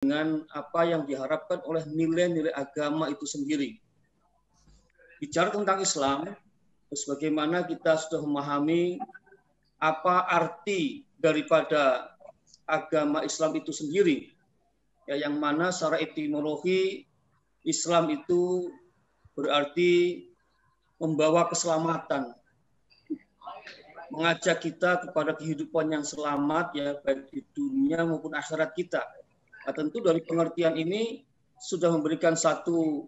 dengan apa yang diharapkan oleh nilai-nilai agama itu sendiri. Bicara tentang Islam, sebagaimana kita sudah memahami apa arti daripada agama Islam itu sendiri, ya, yang mana secara etimologi Islam itu berarti membawa keselamatan, mengajak kita kepada kehidupan yang selamat, ya, baik di dunia maupun akhirat kita. Nah, tentu dari pengertian ini sudah memberikan satu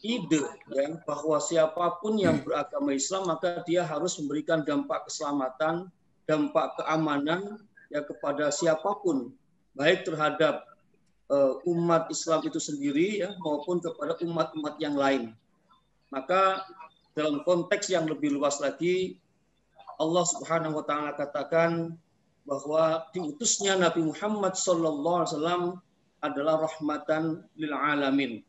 ide, ya, bahwa siapapun yang beragama Islam maka dia harus memberikan dampak keselamatan, dampak keamanan, ya, kepada siapapun, baik terhadap umat Islam itu sendiri, ya, maupun kepada umat-umat yang lain. Maka dalam konteks yang lebih luas lagi, Allah Subhanahu wa taala katakan bahwa diutusnya Nabi Muhammad SAW adalah rahmatan lil alamin.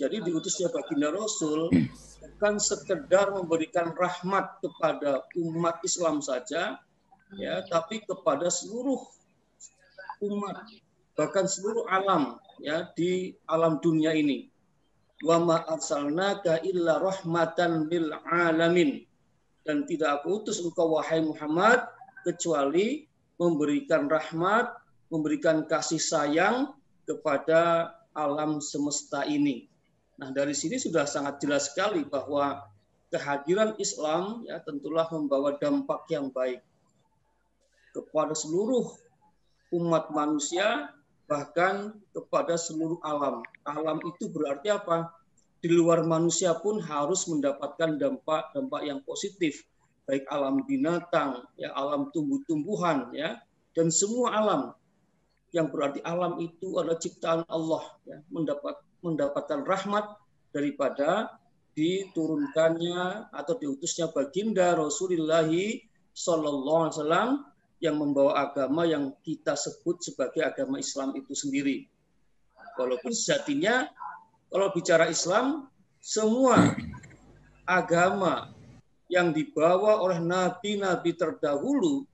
Jadi diutusnya baginda Rasul bukan sekedar memberikan rahmat kepada umat Islam saja, ya, tapi kepada seluruh umat, bahkan seluruh alam, ya, di alam dunia ini. Wa ma arsalnaka illa rahmatan lil alamin. Dan tidak aku utus engkau wahai Muhammad kecuali memberikan rahmat, memberikan kasih sayang kepada alam semesta ini. Nah, dari sini sudah sangat jelas sekali bahwa kehadiran Islam, ya, tentulah membawa dampak yang baik kepada seluruh umat manusia, bahkan kepada seluruh alam. Alam itu berarti apa? Di luar manusia pun harus mendapatkan dampak yang positif, baik alam binatang, ya, alam tumbuh-tumbuhan, ya, dan semua alam, yang berarti alam itu adalah ciptaan Allah, ya, mendapatkan rahmat daripada diturunkannya atau diutusnya baginda Rasulullah Sallallahu Alaihi Wasallam yang membawa agama yang kita sebut sebagai agama Islam itu sendiri. Walaupun sejatinya kalau bicara Islam, semua agama yang dibawa oleh nabi-nabi terdahulu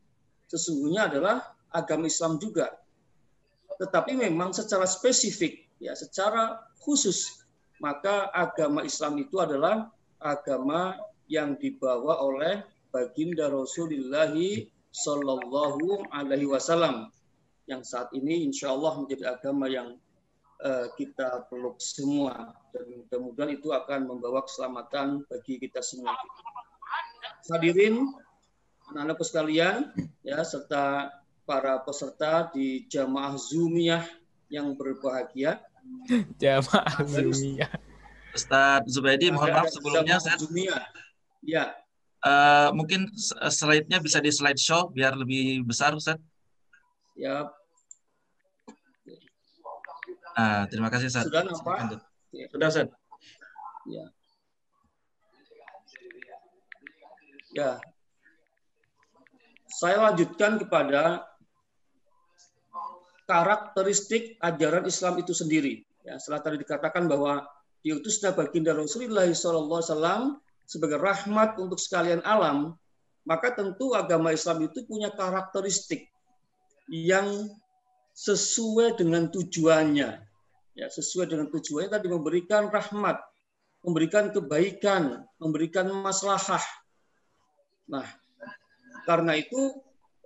sesungguhnya adalah agama Islam juga. Tetapi memang secara spesifik, ya, secara khusus, maka agama Islam itu adalah agama yang dibawa oleh baginda Rasulullah Sallallahu Alaihi Wasallam, yang saat ini insya Allah menjadi agama yang kita peluk semua, dan mudah-mudahan itu akan membawa keselamatan bagi kita semua. Hadirin, anak-anakku sekalian, ya, serta para peserta di jamaah Zoomiyah yang berbahagia. Jamaah Zoomiyah. Ustaz Zubaidi, mohon maaf sebelumnya, ya. Mungkin slide-nya bisa di slideshow biar lebih besar, Ustaz. Ya. Terima kasih, Ustaz. Sudah nampak? Sudah, Ustaz. Ya. Ya. Saya lanjutkan kepada karakteristik ajaran Islam itu sendiri. Ya, setelah tadi dikatakan bahwa diutusnya baginda Rasulullah SAW sebagai rahmat untuk sekalian alam, maka tentu agama Islam itu punya karakteristik yang sesuai dengan tujuannya. Ya, sesuai dengan tujuannya tadi, memberikan rahmat, memberikan kebaikan, memberikan maslahah. Nah, karena itu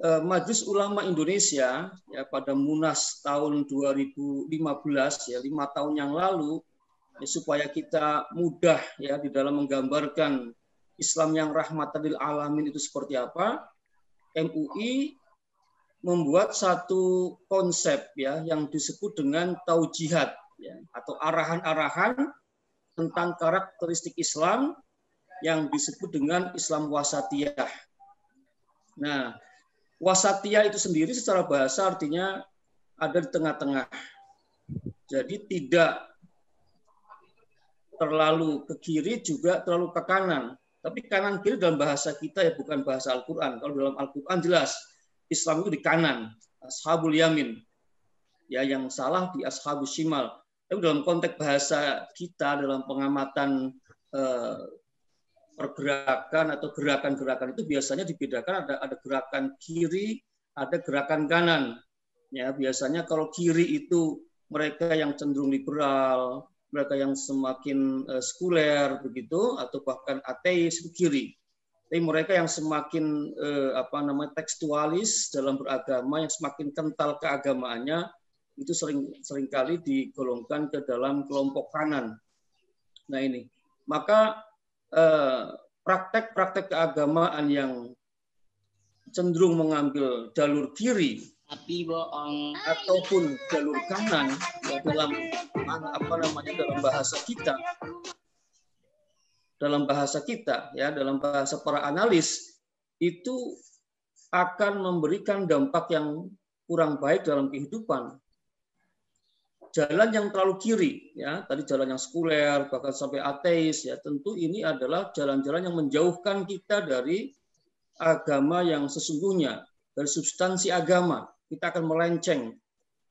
Majelis Ulama Indonesia, ya, pada Munas tahun 2015, ya, 5 tahun yang lalu, ya, supaya kita mudah, ya, di dalam menggambarkan Islam yang rahmatan lil alamin itu seperti apa, MUI membuat satu konsep, ya, yang disebut dengan taujihat, ya, atau arahan-arahan tentang karakteristik Islam yang disebut dengan Islam wasatiyah. Nah, wasatiyah itu sendiri secara bahasa artinya ada di tengah-tengah. Jadi tidak terlalu ke kiri juga terlalu ke kanan. Tapi kanan kiri dalam bahasa kita, ya, bukan bahasa Al-Quran. Kalau dalam Al-Quran jelas Islam itu di kanan, ashabul yamin. Ya, yang salah di ashabul shimal. Tapi dalam konteks bahasa kita, dalam pengamatan pergerakan atau gerakan-gerakan itu biasanya dibedakan, ada gerakan kiri, ada gerakan kanan. Ya, biasanya kalau kiri itu mereka yang cenderung liberal, mereka yang semakin sekuler begitu, atau bahkan ateis itu kiri. Tapi mereka yang semakin tekstualis dalam beragama, yang semakin kental keagamaannya, itu seringkali digolongkan ke dalam kelompok kanan. Nah ini, maka praktek-praktek keagamaan yang cenderung mengambil jalur kiri ataupun jalur kanan ya, dalam bahasa kita ya, dalam bahasa para analis, itu akan memberikan dampak yang kurang baik dalam kehidupan. Jalan yang terlalu kiri, ya tadi jalan yang sekuler, bahkan sampai ateis, ya tentu ini adalah jalan-jalan yang menjauhkan kita dari agama yang sesungguhnya, dari substansi agama. Kita akan melenceng,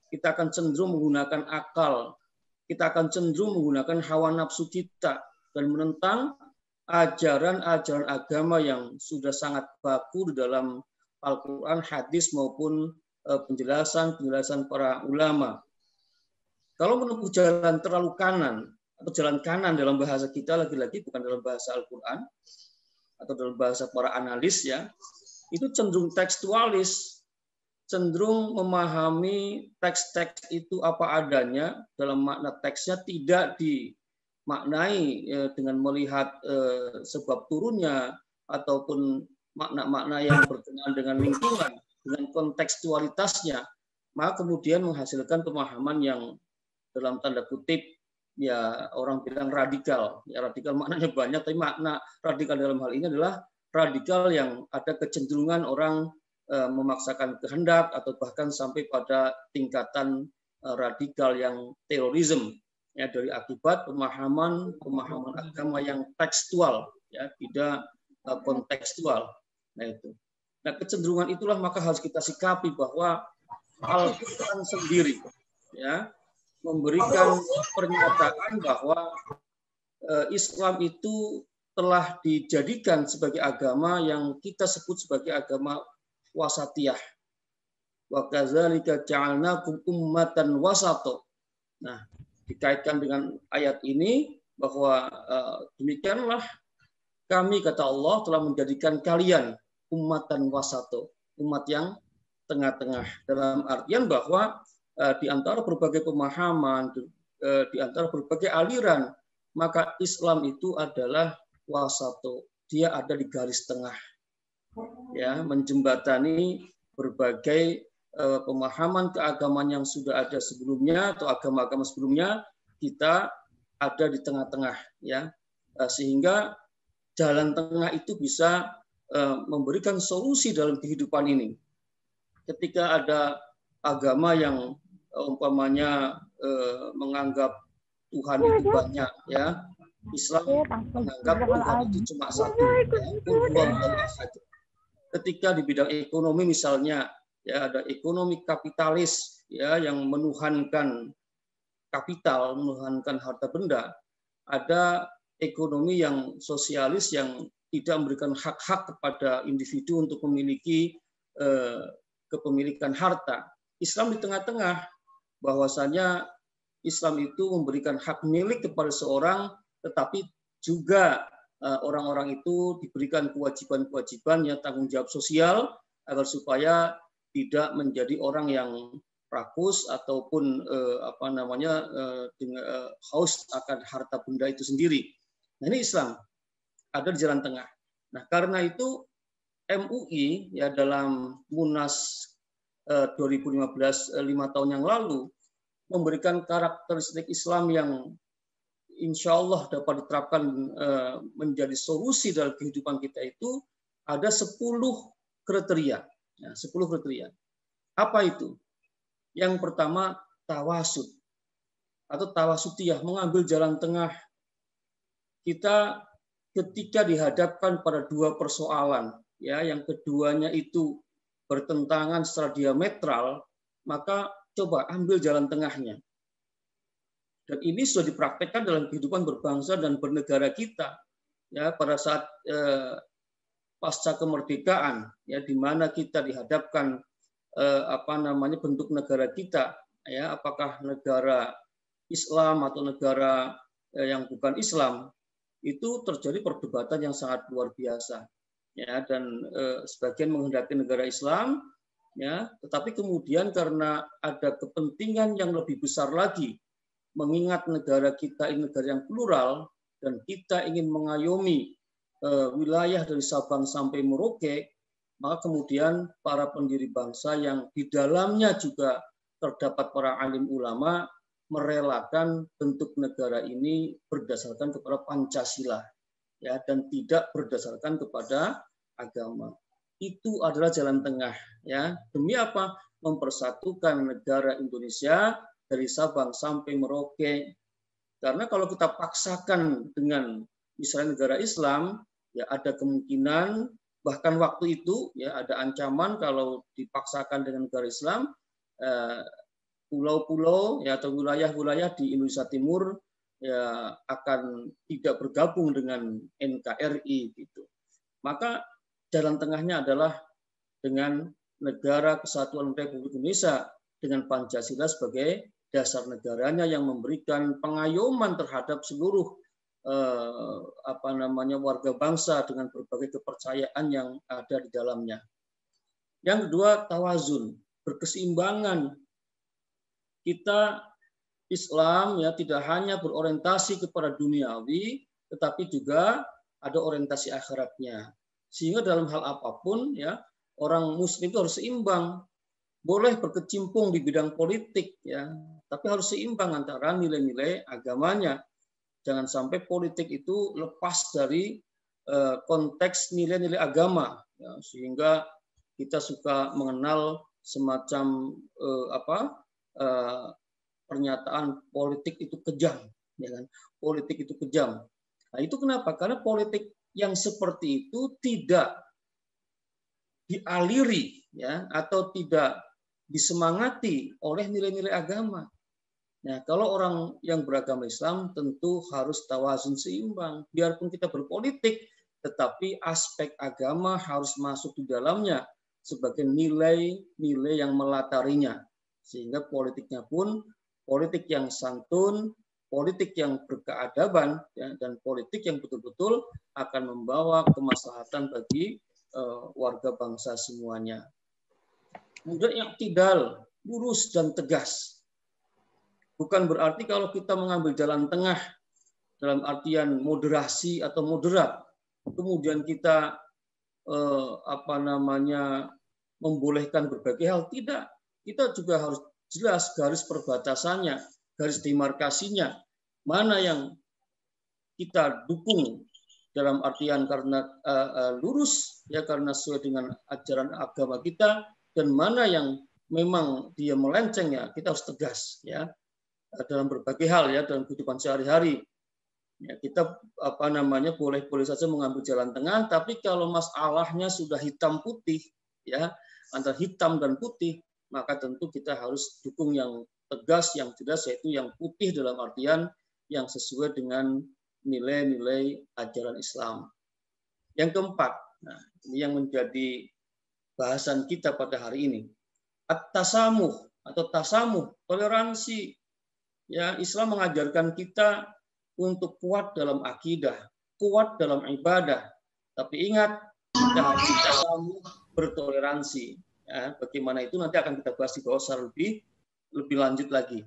kita akan cenderung menggunakan akal, kita akan cenderung menggunakan hawa nafsu kita dan menentang ajaran-ajaran agama yang sudah sangat baku di dalam Al-Quran, hadis maupun penjelasan-penjelasan para ulama. Kalau menempuh jalan terlalu kanan, atau jalan kanan dalam bahasa kita, lagi-lagi bukan dalam bahasa Al-Quran, atau dalam bahasa para analis, ya, itu cenderung tekstualis, cenderung memahami teks-teks itu apa adanya, dalam makna teksnya tidak dimaknai dengan melihat sebab turunnya, ataupun makna-makna yang berkenaan dengan lingkungan, dengan kontekstualitasnya, maka kemudian menghasilkan pemahaman yang dalam tanda kutip ya orang bilang radikal. Ya radikal maknanya banyak, tapi makna radikal dalam hal ini adalah radikal yang ada kecenderungan orang memaksakan kehendak atau bahkan sampai pada tingkatan radikal yang terorisme ya, dari akibat pemahaman agama yang tekstual ya, tidak kontekstual. Nah itu. Nah kecenderungan itulah maka harus kita sikapi bahwa Al-Quran sendiri ya memberikan pernyataan bahwa Islam itu telah dijadikan sebagai agama yang kita sebut sebagai agama wasatiyah. Wa kadzalika ja'alnakum ummatan wasato. Nah, dikaitkan dengan ayat ini bahwa demikianlah kami, kata Allah, telah menjadikan kalian ummatan wasato, umat yang tengah-tengah, dalam artian bahwa di antara berbagai pemahaman, di antara berbagai aliran, maka Islam itu adalah wasato. Dia ada di garis tengah, ya, menjembatani berbagai pemahaman keagamaan yang sudah ada sebelumnya atau agama-agama sebelumnya. Kita ada di tengah-tengah, ya, sehingga jalan tengah itu bisa memberikan solusi dalam kehidupan ini. Ketika ada agama yang umpamanya menganggap Tuhan itu banyak, ya, Islam menganggap Tuhan itu cuma satu, ya. Ketika di bidang ekonomi misalnya, ya ada ekonomi kapitalis, ya, yang menuhankan kapital, menuhankan harta benda, ada ekonomi yang sosialis yang tidak memberikan hak-hak kepada individu untuk memiliki kepemilikan harta. Islam di tengah-tengah, bahwasanya Islam itu memberikan hak milik kepada seorang, tetapi juga orang-orang itu diberikan kewajiban-kewajiban yang tanggung jawab sosial agar supaya tidak menjadi orang yang rakus ataupun haus akan harta benda itu sendiri. Nah, ini Islam ada di jalan tengah. Nah, karena itu MUI ya dalam Munas 2015 5 tahun yang lalu memberikan karakteristik Islam yang insya Allah dapat diterapkan menjadi solusi dalam kehidupan kita itu ada 10 kriteria. Ya, 10 kriteria. Apa itu? Yang pertama tawasud atau tawasutiyah, mengambil jalan tengah. Kita ketika dihadapkan pada dua persoalan, ya, yang keduanya itu bertentangan secara diametral, maka coba ambil jalan tengahnya. Dan ini sudah dipraktekkan dalam kehidupan berbangsa dan bernegara kita, ya, pada saat pasca kemerdekaan, ya, di mana kita dihadapkan bentuk negara kita, ya, apakah negara Islam atau negara yang bukan Islam, itu terjadi perdebatan yang sangat luar biasa, ya, dan sebagian menghendaki negara Islam, ya, tetapi kemudian karena ada kepentingan yang lebih besar lagi, mengingat negara kita ini negara yang plural dan kita ingin mengayomi wilayah dari Sabang sampai Merauke, maka kemudian para pendiri bangsa yang di dalamnya juga terdapat para alim ulama merelakan bentuk negara ini berdasarkan kepada Pancasila, ya, dan tidak berdasarkan kepada agama. Itu adalah jalan tengah, ya. Demi apa? Mempersatukan negara Indonesia dari Sabang sampai Merauke. Karena kalau kita paksakan dengan misalnya negara Islam, ya ada kemungkinan bahkan waktu itu, ya, ada ancaman kalau dipaksakan dengan negara Islam, pulau-pulau, ya, atau wilayah-wilayah di Indonesia Timur, ya, akan tidak bergabung dengan NKRI gitu. Maka jalan tengahnya adalah dengan Negara Kesatuan Republik Indonesia dengan Pancasila sebagai dasar negaranya yang memberikan pengayoman terhadap seluruh warga bangsa dengan berbagai kepercayaan yang ada di dalamnya. Yang kedua, tawazun, berkeseimbangan. Kita Islam, ya, tidak hanya berorientasi kepada duniawi, tetapi juga ada orientasi akhiratnya. Sehingga dalam hal apapun, ya, orang Muslim itu harus seimbang. Boleh berkecimpung di bidang politik, ya, tapi harus seimbang antara nilai-nilai agamanya. Jangan sampai politik itu lepas dari konteks nilai-nilai agama, ya, sehingga kita suka mengenal semacam pernyataan politik itu kejam, ya kan? Politik itu kejam. Nah, itu kenapa? Karena politik yang seperti itu tidak dialiri, ya, atau tidak disemangati oleh nilai-nilai agama. Nah, kalau orang yang beragama Islam tentu harus tawazun, seimbang. Biarpun kita berpolitik, tetapi aspek agama harus masuk di dalamnya sebagai nilai-nilai yang melatarinya. Sehingga politiknya pun politik yang santun, politik yang berkeadaban, ya, dan politik yang betul-betul akan membawa kemaslahatan bagi warga bangsa semuanya. Kemudian iktidal, lurus dan tegas. Bukan berarti kalau kita mengambil jalan tengah dalam artian moderasi atau moderat, kemudian kita membolehkan berbagai hal. Tidak, kita juga harus jelas garis perbatasannya, garis demarkasinya, mana yang kita dukung dalam artian karena lurus, ya, karena sesuai dengan ajaran agama kita, dan mana yang memang dia melenceng, ya, kita harus tegas, ya, dalam berbagai hal, ya, dalam kehidupan sehari-hari. Ya, kita boleh saja mengambil jalan tengah, tapi kalau masalahnya sudah hitam putih, ya, antara hitam dan putih, maka tentu kita harus dukung yang tegas, yang jelas, yaitu yang putih dalam artian yang sesuai dengan nilai-nilai ajaran Islam. Yang keempat, nah, ini yang menjadi bahasan kita pada hari ini, at-tasamuh atau tasamuh, toleransi. Ya, Islam mengajarkan kita untuk kuat dalam akidah, kuat dalam ibadah. Tapi ingat, kita harus tasamuh, bertoleransi. Ya, bagaimana itu nanti akan kita bahas di bawah secara lebih lanjut lagi.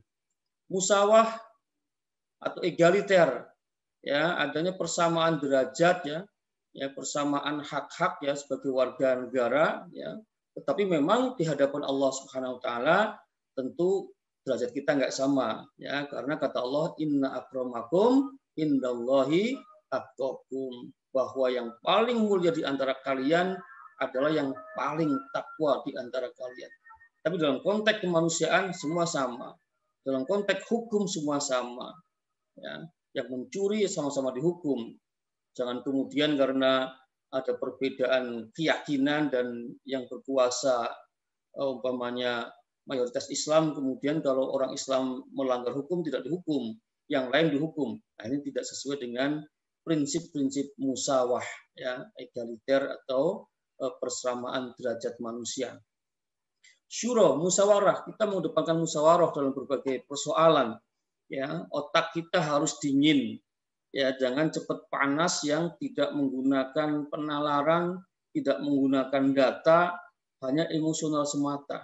Musawah atau egaliter, ya, adanya persamaan derajat, ya, persamaan hak-hak, ya, sebagai warga negara, ya. Tetapi memang di hadapan Allah Subhanahu wa taala tentu derajat kita nggak sama, ya, karena kata Allah, inna akramakum indallahi atqakum, bahwa yang paling mulia di antara kalian adalah yang paling takwa di antara kalian. Tapi dalam konteks kemanusiaan semua sama, dalam konteks hukum semua sama, ya. Yang mencuri sama-sama dihukum. Jangan kemudian karena ada perbedaan keyakinan dan yang berkuasa umpamanya mayoritas Islam, kemudian kalau orang Islam melanggar hukum tidak dihukum, yang lain dihukum. Nah, ini tidak sesuai dengan prinsip-prinsip musawah, ya, egaliter atau persamaan derajat manusia. syuro, musyawarah. Kita mengedepankan musyawarah dalam berbagai persoalan. Ya, otak kita harus dingin. Ya, jangan cepat panas yang tidak menggunakan penalaran, tidak menggunakan data, hanya emosional semata.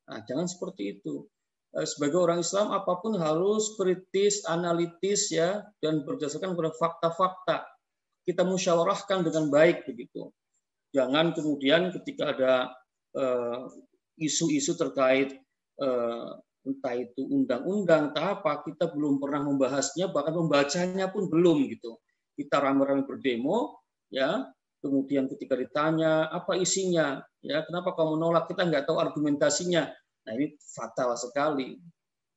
Nah, jangan seperti itu. Sebagai orang Islam, apapun harus kritis, analitis, ya, dan berdasarkan pada fakta-fakta. Kita musyawarahkan dengan baik begitu. Jangan kemudian ketika ada isu-isu terkait entah itu undang-undang, entah apa, kita belum pernah membahasnya, bahkan membacanya pun belum gitu. Kita rame-rame berdemo, ya. Kemudian ketika ditanya apa isinya, ya, kenapa kamu menolak? Kita nggak tahu argumentasinya. Nah, ini fatal sekali.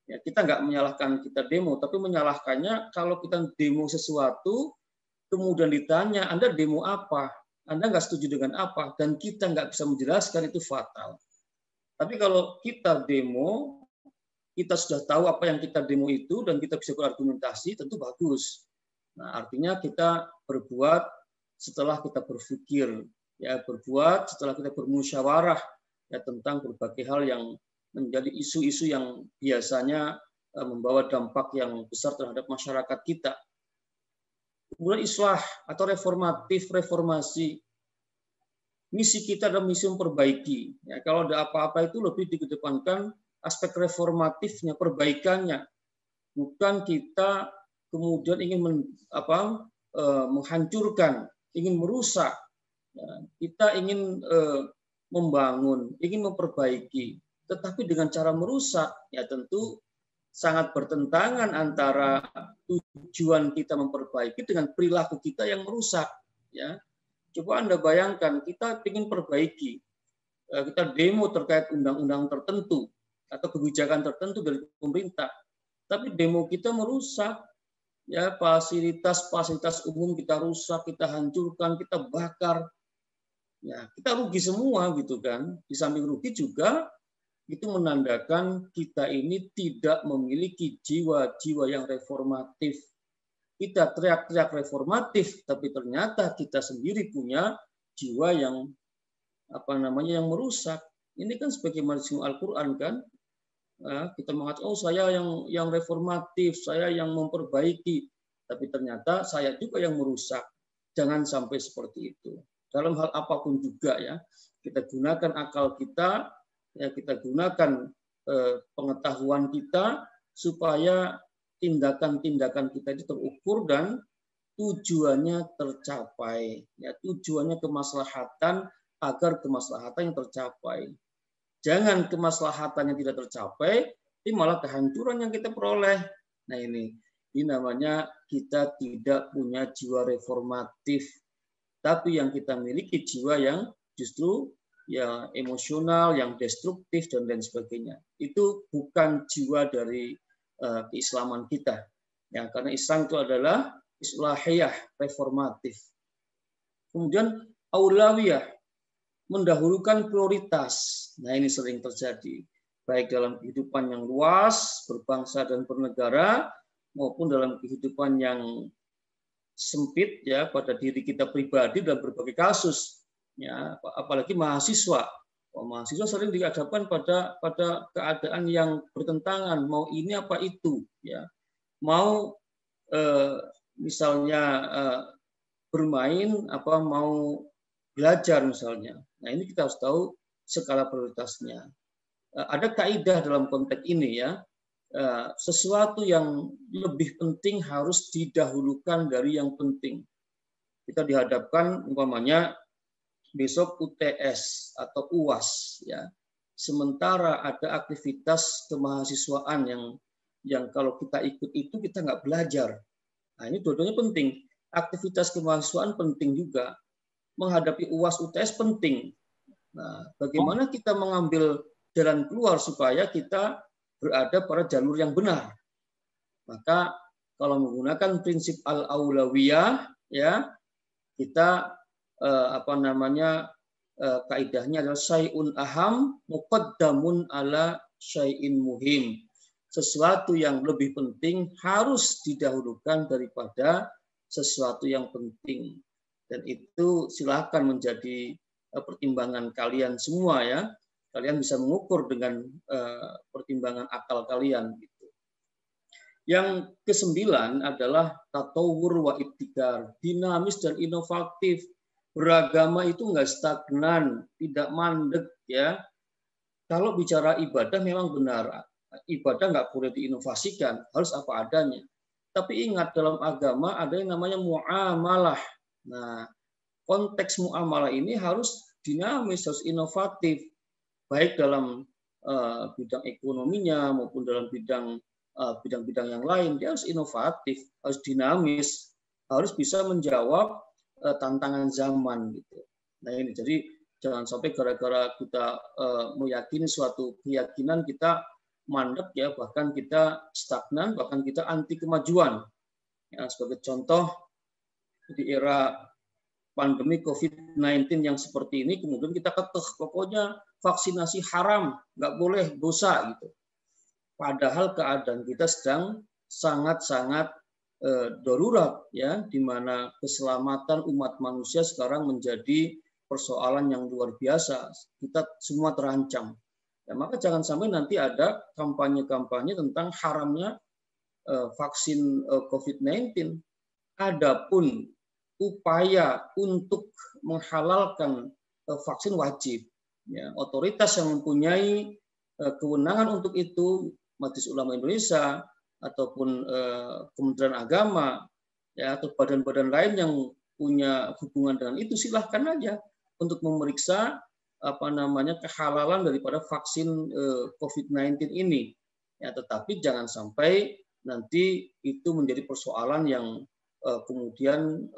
Ya, kita nggak menyalahkan kita demo, tapi menyalahkannya kalau kita demo sesuatu, kemudian ditanya, Anda demo apa? Anda nggak setuju dengan apa? Dan kita nggak bisa menjelaskan, itu fatal. Tapi kalau kita demo, kita sudah tahu apa yang kita demo itu, dan kita bisa berargumentasi, tentu bagus. Nah, artinya kita berbuat setelah kita berpikir, ya, berbuat setelah kita bermusyawarah, ya, tentang berbagai hal yang menjadi isu-isu yang biasanya membawa dampak yang besar terhadap masyarakat kita. Kemudian islah atau reformasi. Misi kita adalah misi memperbaiki. Ya, kalau ada apa-apa itu lebih dikedepankan aspek reformatifnya, perbaikannya. Bukan kita kemudian ingin menghancurkan, ingin merusak. Ya, kita ingin membangun, ingin memperbaiki. Tetapi dengan cara merusak, ya tentu sangat bertentangan antara tujuan kita memperbaiki dengan perilaku kita yang merusak. Ya, coba Anda bayangkan, kita ingin perbaiki, kita demo terkait undang-undang tertentu atau kebijakan tertentu dari pemerintah, tapi demo kita merusak, ya, fasilitas umum kita rusak, kita hancurkan, kita bakar, ya, kita rugi semua gitu kan. Di samping rugi juga itu menandakan kita ini tidak memiliki jiwa-jiwa yang reformatif. Kita teriak-teriak reformatif, tapi ternyata kita sendiri punya jiwa yang yang merusak. Ini kan sebagaimana Al-Quran kan, kita mengatakan, oh saya yang reformatif, saya yang memperbaiki, tapi ternyata saya juga yang merusak. Jangan sampai seperti itu. Dalam hal apapun juga, ya, kita gunakan akal kita, ya, kita gunakan pengetahuan kita supaya tindakan-tindakan kita itu terukur dan tujuannya tercapai. Ya, tujuannya kemaslahatan, agar kemaslahatan yang tercapai. Jangan kemaslahatan yang tidak tercapai, ini malah kehancuran yang kita peroleh. Nah, ini namanya kita tidak punya jiwa reformatif, tapi yang kita miliki jiwa yang justru ya emosional, yang destruktif dan lain sebagainya. Itu bukan jiwa dari keislaman kita. Ya, karena Islam itu adalah islahiyah, reformatif. Kemudian aulawiyah, mendahulukan prioritas. Nah, ini sering terjadi baik dalam kehidupan yang luas, berbangsa dan bernegara, maupun dalam kehidupan yang sempit, ya, pada diri kita pribadi dalam berbagai kasus. Ya, apalagi mahasiswa. Mahasiswa sering dihadapkan pada keadaan yang bertentangan, mau ini apa itu, ya. Mau misalnya bermain, mau belajar misalnya. Nah, ini kita harus tahu skala prioritasnya. Ada kaidah dalam konteks ini, ya. Sesuatu yang lebih penting harus didahulukan dari yang penting. Kita dihadapkan umpamanya besok UTS atau UAS, ya. Sementara ada aktivitas kemahasiswaan yang kalau kita ikut itu kita nggak belajar. Nah, ini dua-duanya penting. Aktivitas kemahasiswaan penting juga. Menghadapi UAS UTS penting. Nah, bagaimana kita mengambil jalan keluar supaya kita berada pada jalur yang benar? Maka kalau menggunakan prinsip al-aulawiyah, ya, kita kaidahnya adalah syai'un aham muqaddamun ala syai'in muhim. Sesuatu yang lebih penting harus didahulukan daripada sesuatu yang penting. Dan itu silakan menjadi pertimbangan kalian semua, ya. Kalian bisa mengukur dengan pertimbangan akal kalian. Gitu. Yang kesembilan adalah tatawur wa ibtikar, dinamis dan inovatif. Beragama itu nggak stagnan, tidak mandek ya. Kalau bicara ibadah memang benar, ibadah nggak boleh diinovasikan, harus apa adanya. Tapi ingat dalam agama ada yang namanya muamalah. Nah, konteks muamalah ini harus dinamis, harus inovatif, baik dalam bidang ekonominya maupun dalam bidang-bidang yang lain. Dia harus inovatif, harus dinamis, harus bisa menjawab tantangan zaman gitu. Nah ini jadi jangan sampai gara-gara kita meyakini suatu keyakinan kita mandek ya, bahkan kita stagnan, bahkan kita anti kemajuan. Ya, sebagai contoh di era pandemi COVID-19 yang seperti ini, kemudian kita kekeh, pokoknya vaksinasi haram, nggak boleh, dosa gitu. Padahal keadaan kita sedang sangat-sangat darurat ya, di mana keselamatan umat manusia sekarang menjadi persoalan yang luar biasa. Kita semua terancam. Ya, maka jangan sampai nanti ada kampanye-kampanye tentang haramnya vaksin COVID-19. Adapun upaya untuk menghalalkan vaksin wajib. Ya, otoritas yang mempunyai kewenangan untuk itu, Majelis Ulama Indonesia ataupun Kementerian Agama, ya, atau badan-badan lain yang punya hubungan dengan itu, silahkan aja untuk memeriksa kehalalan daripada vaksin COVID-19 ini. Ya, tetapi jangan sampai nanti itu menjadi persoalan yang kemudian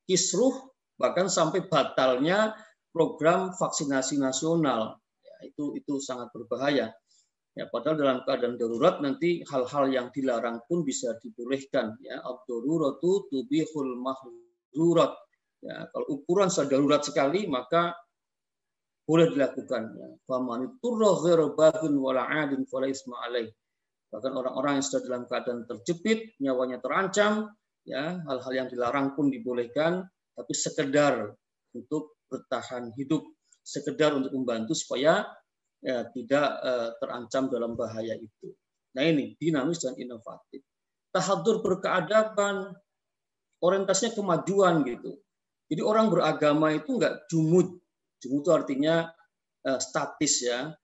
kisruh, bahkan sampai batalnya program vaksinasi nasional. Ya, itu sangat berbahaya. Ya, padahal dalam keadaan darurat nanti hal-hal yang dilarang pun bisa dibolehkan. Ya, ad-daruratu tubihul mahzurat. Ya, kalau ukuran sudah darurat sekali maka boleh dilakukan. Ya. Faman turra ghairu baghin wala 'adin fala isma alaih. Bahkan orang-orang yang sudah dalam keadaan terjepit, nyawanya terancam, ya, hal-hal yang dilarang pun dibolehkan, tapi sekedar untuk bertahan hidup, sekedar untuk membantu supaya ya, tidak terancam dalam bahaya itu. Nah ini dinamis dan inovatif. Tahadur berkeadaban, orientasinya kemajuan gitu. Jadi orang beragama itu nggak jumud. Jumud itu artinya statis ya,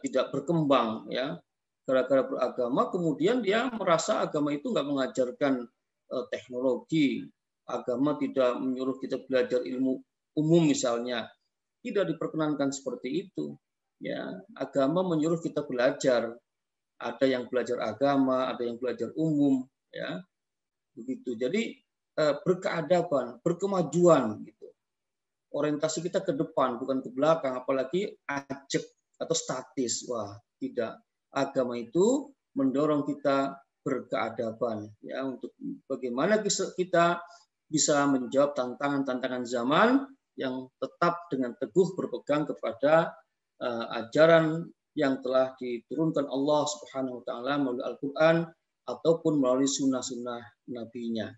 tidak berkembang ya. Gara-gara beragama kemudian dia merasa agama itu nggak mengajarkan teknologi, agama tidak menyuruh kita belajar ilmu umum misalnya, tidak diperkenankan seperti itu. Ya, agama menyuruh kita belajar. Ada yang belajar agama, ada yang belajar umum, ya, begitu. Jadi berkeadaban, berkemajuan, gitu. Orientasi kita ke depan, bukan ke belakang, apalagi ajek atau statis. Wah, tidak. Agama itu mendorong kita berkeadaban, ya, untuk bagaimana kita bisa menjawab tantangan-tantangan zaman yang tetap dengan teguh berpegang kepada ajaran yang telah diturunkan Allah Subhanahu wa taala melalui Al-Qur'an ataupun melalui sunnah-sunnah nabinya.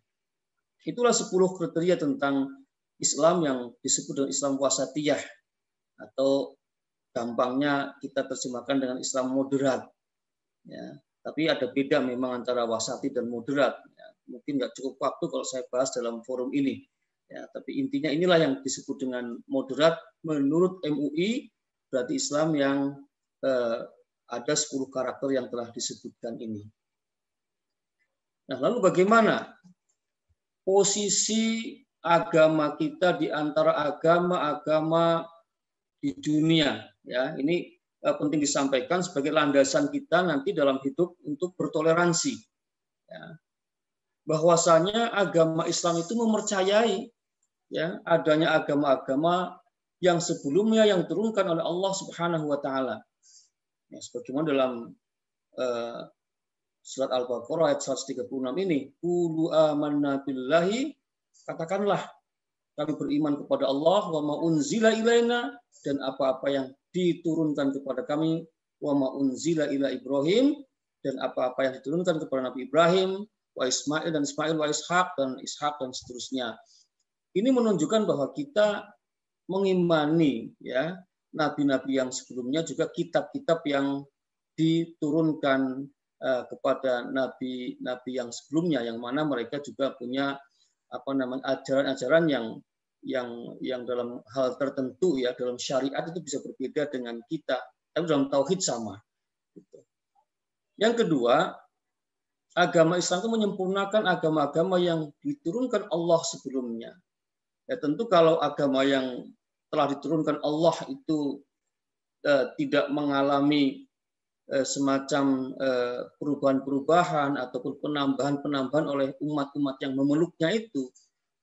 Itulah 10 kriteria tentang Islam yang disebut dengan Islam wasatiyah, atau gampangnya kita terjemahkan dengan Islam moderat. Ya. Tapi ada beda memang antara wasati dan moderat. Ya, mungkin nggak cukup waktu kalau saya bahas dalam forum ini. Ya, tapi intinya inilah yang disebut dengan moderat menurut MUI, berarti Islam yang ada 10 karakter yang telah disebutkan ini. Nah, lalu bagaimana posisi agama kita di antara agama-agama di dunia? Ya, ini penting disampaikan sebagai landasan kita nanti dalam hidup untuk bertoleransi. Ya. Bahwasanya agama Islam itu mempercayai ya adanya agama-agama yang sebelumnya yang diturunkan oleh Allah Subhanahu wa taala. Ya, sebagaimana dalam surat Al-Baqarah ayat 136 ini, qulu amanna billahi, katakanlah kami beriman kepada Allah, wa ma unzila ilaina, dan apa-apa yang diturunkan kepada kami, wa ma unzila ila Ibrahim, dan apa-apa yang diturunkan kepada Nabi Ibrahim, wa Ismail dan Ismail, wa Ishak dan seterusnya. Ini menunjukkan bahwa kita mengimani ya nabi-nabi yang sebelumnya, juga kitab-kitab yang diturunkan kepada nabi-nabi yang sebelumnya, yang mana mereka juga punya ajaran-ajaran yang dalam hal tertentu ya, dalam syariat itu bisa berbeda dengan kita, tapi dalam tauhid sama. Yang kedua, agama Islam itu menyempurnakan agama-agama yang diturunkan Allah sebelumnya. Ya tentu kalau agama yang telah diturunkan Allah itu tidak mengalami semacam perubahan-perubahan ataupun penambahan-penambahan oleh umat-umat yang memeluknya itu,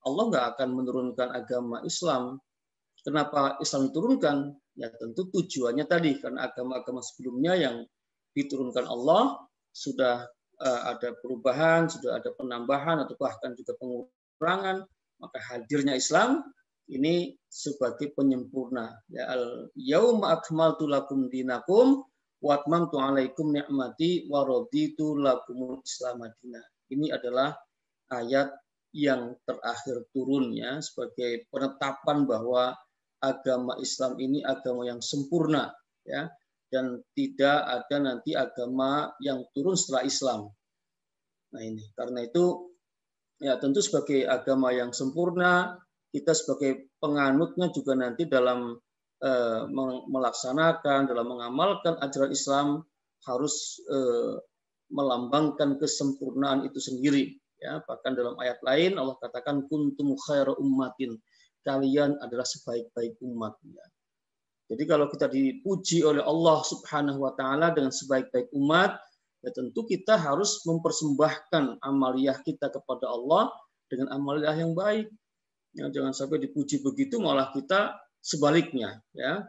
Allah nggak akan menurunkan agama Islam. Kenapa Islam diturunkan? Ya tentu tujuannya tadi, karena agama-agama sebelumnya yang diturunkan Allah sudah ada perubahan, sudah ada penambahan atau bahkan juga pengurangan, maka hadirnya Islam ini sebagai penyempurna. Ya, al-yauma akmaltu lakum dinakum wa atmamtu alaikum ni'mati wa raditu lakumul Islam madinah. Ini adalah ayat yang terakhir turunnya sebagai penetapan bahwa agama Islam ini agama yang sempurna, ya, dan tidak ada nanti agama yang turun setelah Islam. Nah ini, karena itu ya tentu sebagai agama yang sempurna, kita sebagai penganutnya juga nanti dalam melaksanakan, dalam mengamalkan ajaran Islam harus melambangkan kesempurnaan itu sendiri. Ya, bahkan dalam ayat lain Allah katakan kuntum khairu ummatin, kalian adalah sebaik-baik umat. Ya. Jadi kalau kita dipuji oleh Allah Subhanahu wa taala dengan sebaik-baik umat, ya tentu kita harus mempersembahkan amaliyah kita kepada Allah dengan amaliyah yang baik. Ya, jangan sampai dipuji begitu malah kita sebaliknya, ya.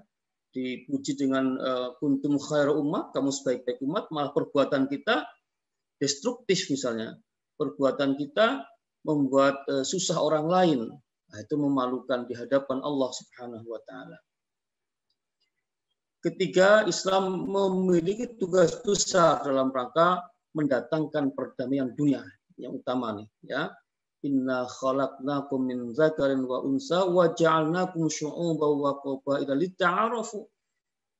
Dipuji dengan kuntum khairu ummat, kamu sebaik-baik umat, malah perbuatan kita destruktif misalnya. Perbuatan kita membuat susah orang lain. Nah, itu memalukan di hadapan Allah Subhanahu wa taala. Ketiga, Islam memiliki tugas besar dalam rangka mendatangkan perdamaian dunia yang utama nih, ya. Inna khalaqnakum min dzakarin wa unsa wa ja'alnakum syu'uban wa qabaila lita'arafu.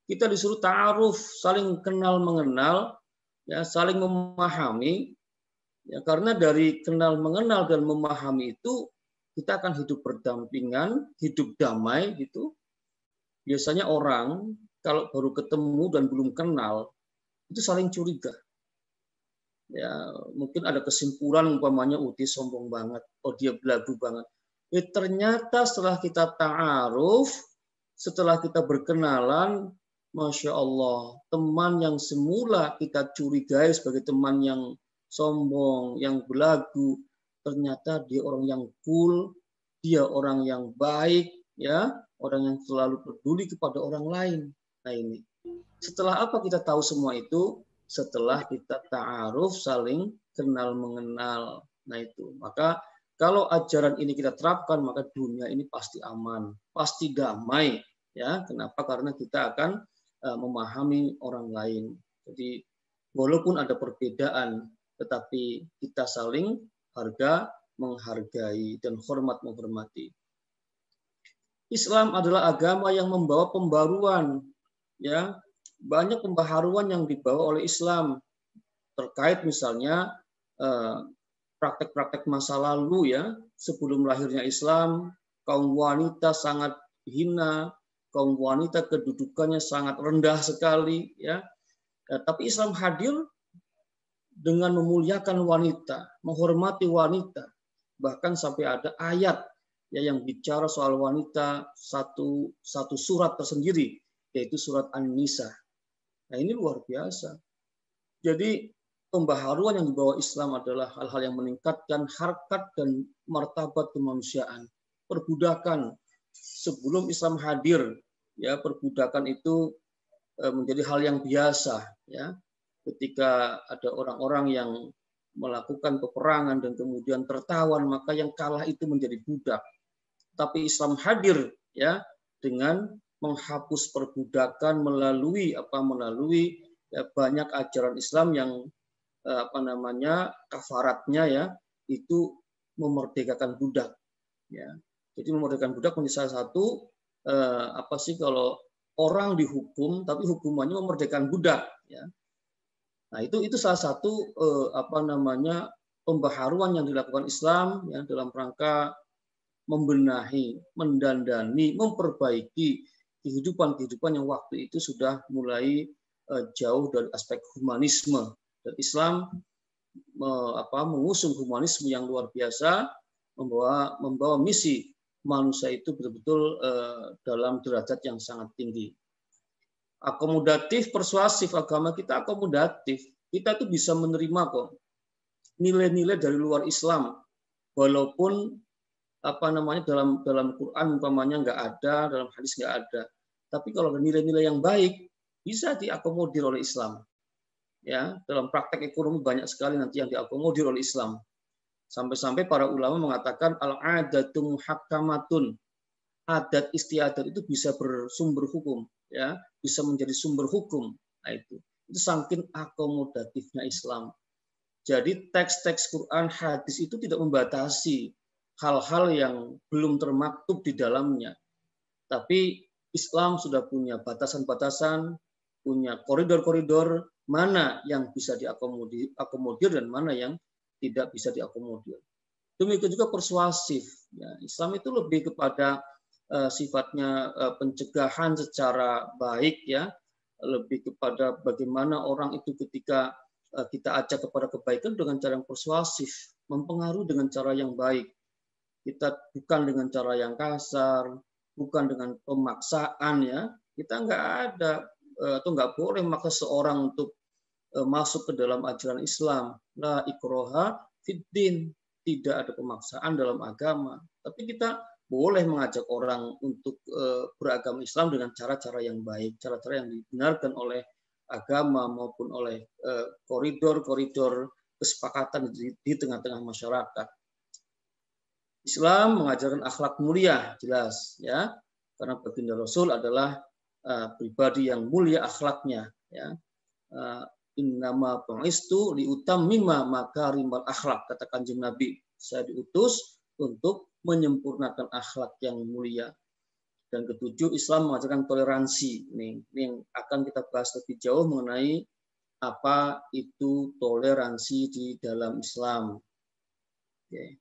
Kita disuruh ta'aruf, saling kenal mengenal, ya, saling memahami. Ya, karena dari kenal mengenal dan memahami itu kita akan hidup berdampingan, hidup damai gitu. Biasanya orang kalau baru ketemu dan belum kenal itu saling curiga. Ya, mungkin ada kesimpulan umpamanya dia sombong banget, oh dia belagu banget. Ternyata setelah kita ta'aruf, setelah kita berkenalan, Masya Allah, teman yang semula kita curigai sebagai teman yang sombong, yang belagu, ternyata dia orang yang cool, dia orang yang baik, ya, orang yang selalu peduli kepada orang lain. Nah ini, setelah apa kita tahu semua itu? Setelah kita ta'aruf, saling kenal mengenal. Nah itu, maka kalau ajaran ini kita terapkan, maka dunia ini pasti aman, pasti damai. Ya, kenapa? Karena kita akan memahami orang lain. Jadi walaupun ada perbedaan, tetapi kita saling menghargai dan hormat menghormati. Islam adalah agama yang membawa pembaruan, ya, banyak pembaharuan yang dibawa oleh Islam terkait misalnya praktek-praktek masa lalu, ya, sebelum lahirnya Islam kaum wanita sangat hina, kaum wanita kedudukannya sangat rendah sekali, ya. Tapi Islam hadir dengan memuliakan wanita, menghormati wanita, bahkan sampai ada ayat ya yang bicara soal wanita, satu surat tersendiri, yaitu surat An-Nisa. Nah ini luar biasa. Jadi pembaharuan yang dibawa Islam adalah hal-hal yang meningkatkan harkat dan martabat kemanusiaan. Perbudakan sebelum Islam hadir, ya, perbudakan itu menjadi hal yang biasa, ya. Ketika ada orang-orang yang melakukan peperangan dan kemudian tertawan, maka yang kalah itu menjadi budak. Tapi Islam hadir, ya, dengan menghapus perbudakan melalui ya, banyak ajaran Islam yang kafaratnya, ya, itu memerdekakan budak, ya. Jadi memerdekakan budak menjadi salah satu kalau orang dihukum, tapi hukumannya memerdekakan budak. Ya. Nah itu salah satu pembaharuan yang dilakukan Islam ya, dalam rangka membenahi, mendandani, memperbaiki kehidupan yang waktu itu sudah mulai jauh dari aspek humanisme. Dan Islam mengusung humanisme yang luar biasa, membawa misi manusia itu betul-betul dalam derajat yang sangat tinggi. Akomodatif, persuasif, agama kita akomodatif. Kita tuh bisa menerima kok nilai-nilai dari luar Islam, walaupun dalam Quran umpamanya nggak ada, dalam hadis nggak ada. Tapi kalau ada nilai-nilai yang baik bisa diakomodir oleh Islam. Ya, dalam praktek ekonomi banyak sekali nanti yang diakomodir oleh Islam. Sampai-sampai para ulama mengatakan al-adatu muhakkamatun. Adat istiadat itu bisa bersumber hukum, ya, bisa menjadi sumber hukum. Nah, itu saking akomodatifnya Islam. Jadi teks-teks Quran, hadis itu tidak membatasi hal-hal yang belum termaktub di dalamnya. Tapi Islam sudah punya batasan-batasan, punya koridor-koridor mana yang bisa diakomodir dan mana yang tidak bisa diakomodir. Demikian juga persuasif. Ya, Islam itu lebih kepada sifatnya pencegahan secara baik, ya, lebih kepada bagaimana orang itu ketika kita ajak kepada kebaikan dengan cara yang persuasif, mempengaruhi dengan cara yang baik. Kita bukan dengan cara yang kasar, bukan dengan pemaksaan, ya. Kita nggak ada atau nggak boleh maksa seorang untuk masuk ke dalam ajaran Islam. La ikroha fiddin, tidak ada pemaksaan dalam agama. Tapi kita boleh mengajak orang untuk beragama Islam dengan cara-cara yang baik, cara-cara yang dibenarkan oleh agama maupun oleh koridor-koridor kesepakatan di tengah-tengah masyarakat. Islam mengajarkan akhlak mulia, jelas, ya, karena baginda Rasul adalah pribadi yang mulia akhlaknya, ya. Innama bu'istu liutammima makarimal akhlak, kata Kanjeng Nabi. Saya diutus untuk menyempurnakan akhlak yang mulia. Dan ketujuh, Islam mengajarkan toleransi. Ini yang akan kita bahas lebih jauh mengenai apa itu toleransi di dalam Islam. Oke.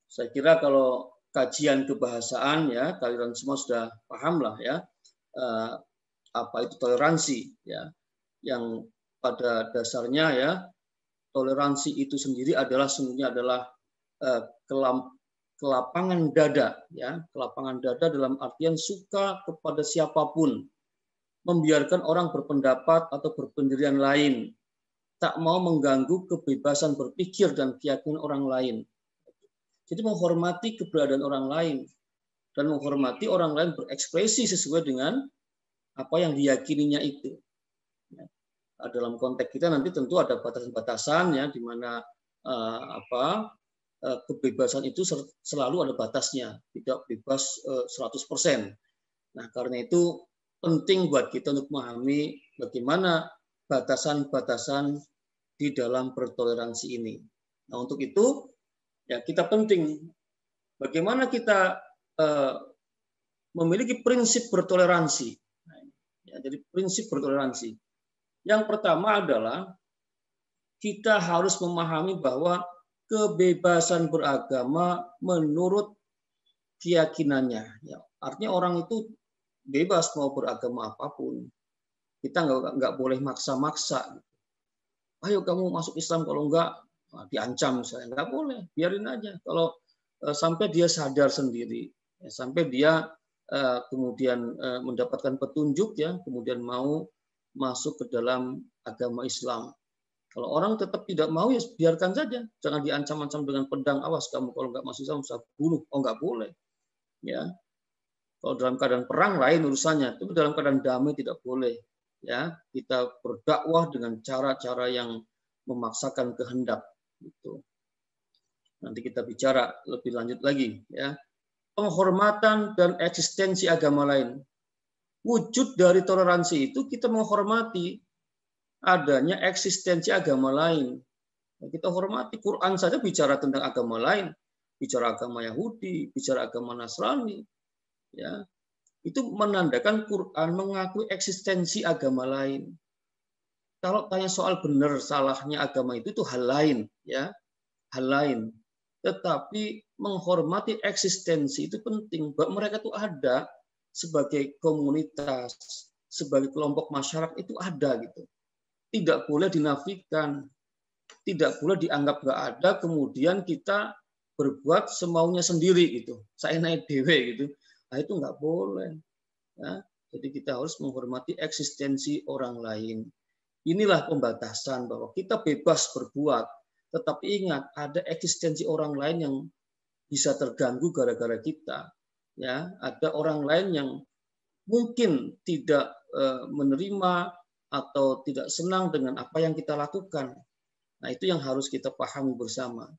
Saya kira kalau kajian kebahasaan, ya, kalian semua sudah paham lah, ya, apa itu toleransi, ya, yang pada dasarnya, ya, toleransi itu sendiri adalah kelapangan dada, ya, kelapangan dada dalam artian suka kepada siapapun, membiarkan orang berpendapat atau berpendirian lain, tak mau mengganggu kebebasan berpikir dan keyakinan orang lain. Jadi menghormati keberadaan orang lain dan menghormati orang lain berekspresi sesuai dengan apa yang diyakininya itu. Dalam konteks kita nanti tentu ada batasan-batasan, ya, di mana kebebasan itu selalu ada batasnya, tidak bebas 100%. Nah, karena itu penting buat kita untuk memahami bagaimana batasan-batasan di dalam bertoleransi ini. Nah, untuk itu, ya, kita penting bagaimana kita memiliki prinsip bertoleransi. Ya, jadi prinsip bertoleransi. Yang pertama adalah kita harus memahami bahwa kebebasan beragama menurut keyakinannya. Ya, artinya orang itu bebas mau beragama apapun. Kita nggak boleh maksa-maksa. Ayo kamu masuk Islam, kalau enggak diancam saya. Nggak boleh, biarin aja. Kalau sampai dia sadar sendiri, ya, sampai dia kemudian mendapatkan petunjuk, ya, kemudian mau masuk ke dalam agama Islam. Kalau orang tetap tidak mau, ya biarkan saja. Jangan diancam-ancam dengan pedang. Awas kamu kalau nggak masuk Islam bisa bunuh. Oh, nggak boleh. Ya. Kalau dalam keadaan perang lain urusannya. Tapi dalam keadaan damai tidak boleh. Ya. Kita berdakwah dengan cara-cara yang memaksakan kehendak. Gitu. Nanti kita bicara lebih lanjut lagi. Ya. Penghormatan dan eksistensi agama lain. Wujud dari toleransi itu kita menghormati adanya eksistensi agama lain. Kita hormati. Quran saja bicara tentang agama lain, bicara agama Yahudi, bicara agama Nasrani, ya. itu menandakan Quran mengakui eksistensi agama lain. Kalau tanya soal benar salahnya agama itu hal lain, ya, hal lain. Tetapi menghormati eksistensi itu penting. Bahwa mereka itu ada sebagai komunitas, sebagai kelompok masyarakat itu ada gitu. Tidak boleh dinafikan, tidak boleh dianggap nggak ada. Kemudian kita berbuat semaunya sendiri gitu. Saya naik dewe gitu. Nah, itu nggak boleh. Ya. Jadi kita harus menghormati eksistensi orang lain. Inilah pembatasan bahwa kita bebas berbuat, tetapi ingat ada eksistensi orang lain yang bisa terganggu gara-gara kita. Ya, ada orang lain yang mungkin tidak menerima atau tidak senang dengan apa yang kita lakukan. Nah, itu yang harus kita pahami bersama.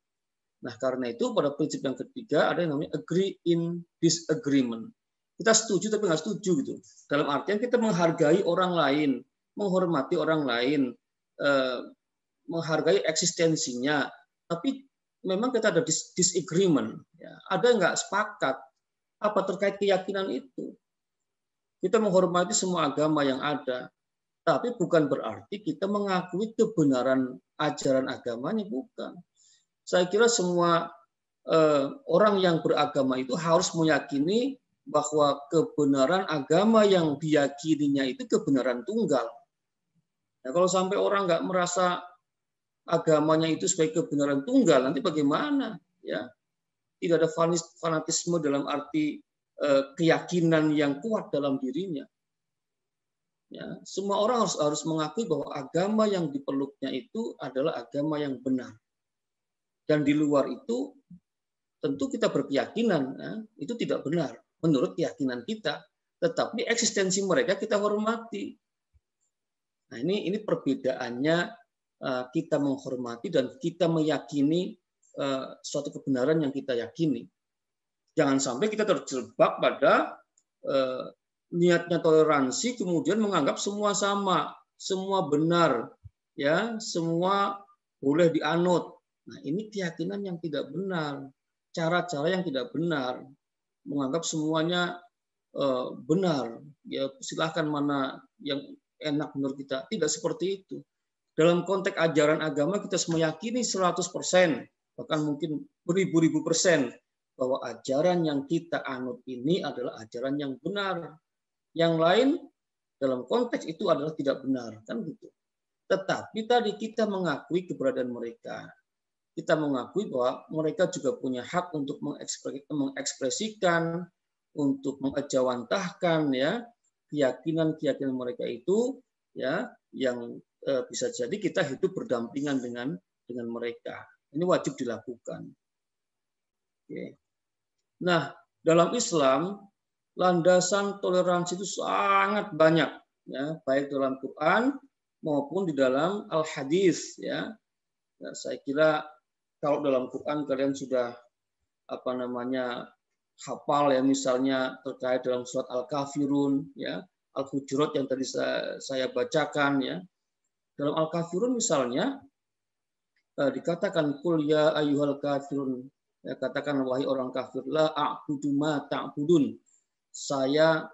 Nah, karena itu pada prinsip yang ketiga ada yang namanya agree in disagreement. Kita setuju tapi nggak setuju gitu. Dalam artian kita menghargai orang lain, menghormati orang lain, menghargai eksistensinya, tapi memang kita ada disagreement. Ya. Ada nggak sepakat apa terkait keyakinan itu? Kita menghormati semua agama yang ada, tapi bukan berarti kita mengakui kebenaran ajaran agamanya, bukan. Saya kira semua orang yang beragama itu harus meyakini bahwa kebenaran agama yang diyakininya itu kebenaran tunggal. Nah, kalau sampai orang nggak merasa agamanya itu sebagai kebenaran tunggal, nanti bagaimana? Ya, tidak ada fanatisme dalam arti keyakinan yang kuat dalam dirinya. Ya, semua orang harus mengakui bahwa agama yang dipeluknya itu adalah agama yang benar. Dan di luar itu tentu kita berkeyakinan, ya, itu tidak benar menurut keyakinan kita. Tetapi eksistensi mereka kita hormati. Nah, ini perbedaannya kita menghormati dan kita meyakini suatu kebenaran yang kita yakini. Jangan sampai kita terjebak pada niatnya toleransi kemudian menganggap semua sama, semua benar, ya, semua boleh dianut. Nah, ini keyakinan yang tidak benar, cara-cara yang tidak benar, menganggap semuanya benar. Ya, silahkan mana yang enak menurut kita. Tidak seperti itu. Dalam konteks ajaran agama kita meyakini 100%, bahkan mungkin beribu-ribu persen bahwa ajaran yang kita anut ini adalah ajaran yang benar. Yang lain dalam konteks itu adalah tidak benar, kan gitu. Tetapi tadi kita mengakui keberadaan mereka. Kita mengakui bahwa mereka juga punya hak untuk mengekspresikan, untuk mengejawantahkan, ya, keyakinan mereka itu, ya, yang bisa jadi kita hidup berdampingan dengan mereka. Ini wajib dilakukan. Oke. Nah, dalam Islam landasan toleransi itu sangat banyak, ya, baik dalam Quran maupun di dalam Al-Hadis, ya. Nah, saya kira kalau dalam Quran kalian sudah hafal, ya, misalnya terkait dalam surat Al-Kafirun, ya, Al-Hujurat yang tadi saya bacakan, ya. Dalam Al-Kafirun misalnya dikatakan qul ya ayyuhal kafirun, ya, katakan wahai orang kafir, la a'budu ma ta'budun. Saya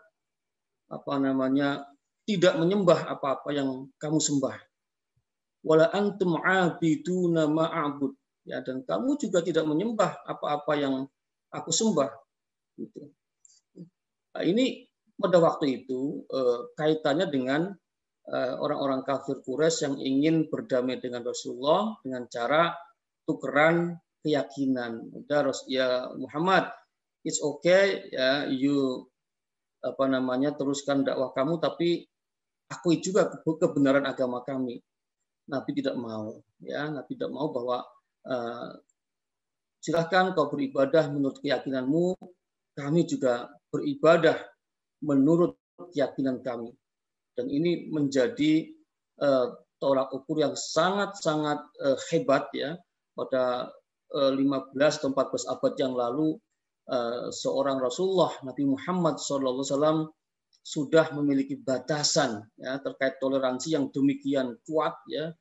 tidak menyembah apa-apa yang kamu sembah. Wala antum 'abiduna ma a'bud. Ya, dan kamu juga tidak menyembah apa-apa yang aku sembah. Gitu. Nah, ini pada waktu itu kaitannya dengan orang-orang kafir Quraisy yang ingin berdamai dengan Rasulullah dengan cara tukeran keyakinan. Udah, ya Muhammad, it's okay, ya, you teruskan dakwah kamu, tapi akui juga kebenaran agama kami. Nabi tidak mau, ya, Nabi tidak mau bahwa silahkan kau beribadah menurut keyakinanmu, kami juga beribadah menurut keyakinan kami. Dan ini menjadi tolak ukur yang sangat-sangat hebat, ya. Pada 15 atau 14 abad yang lalu, seorang Rasulullah Nabi Muhammad SAW sudah memiliki batasan, ya, terkait toleransi yang demikian kuat, ya,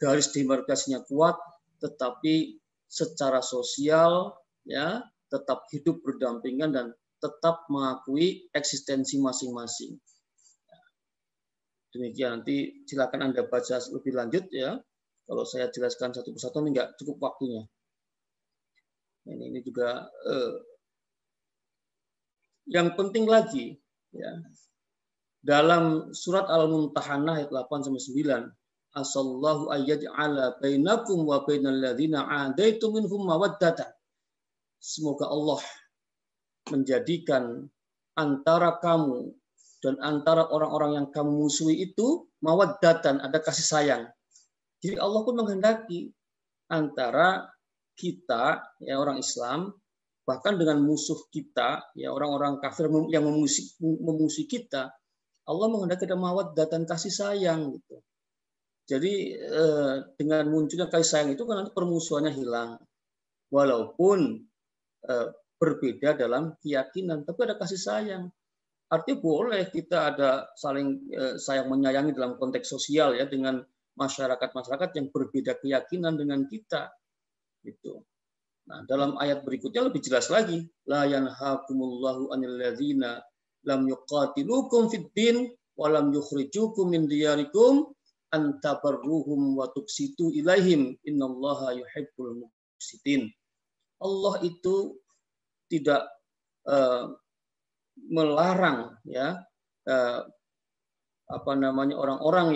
garis demarkasinya kuat, tetapi secara sosial, ya, tetap hidup berdampingan dan tetap mengakui eksistensi masing-masing. Demikian, nanti silakan Anda baca lebih lanjut ya. Kalau saya jelaskan satu persatu ini nggak cukup waktunya. Ini juga yang penting lagi ya. Dalam surat Al-Mumtahanah ayat 8-9, asallahu ayyaj'ala bainakum wa bainal ladzina 'adaitum minhum mawaddatan. Semoga Allah menjadikan antara kamu dan antara orang-orang yang kamu musuhi itu mawaddatan, ada kasih sayang. Jadi Allah pun menghendaki antara kita ya orang Islam bahkan dengan musuh kita ya orang-orang kafir yang memusuhi kita, Allah menghendaki ada mawaddatan, kasih sayang gitu. Jadi dengan munculnya kasih sayang itu kan nanti permusuhannya hilang. Walaupun berbeda dalam keyakinan, tapi ada kasih sayang. Artinya boleh kita ada saling sayang menyayangi dalam konteks sosial ya dengan masyarakat-masyarakat yang berbeda keyakinan dengan kita. Gitu. Nah, dalam ayat berikutnya lebih jelas lagi, la yanhaakumullahu 'anil ladzina lam yuqatilukum fid din wa lam yukhrijukum min diyarikum an tabarruhum wa tuqsitu ilaihim innallaha yuhibbul muqsitin. Allah itu tidak melarang ya orang-orang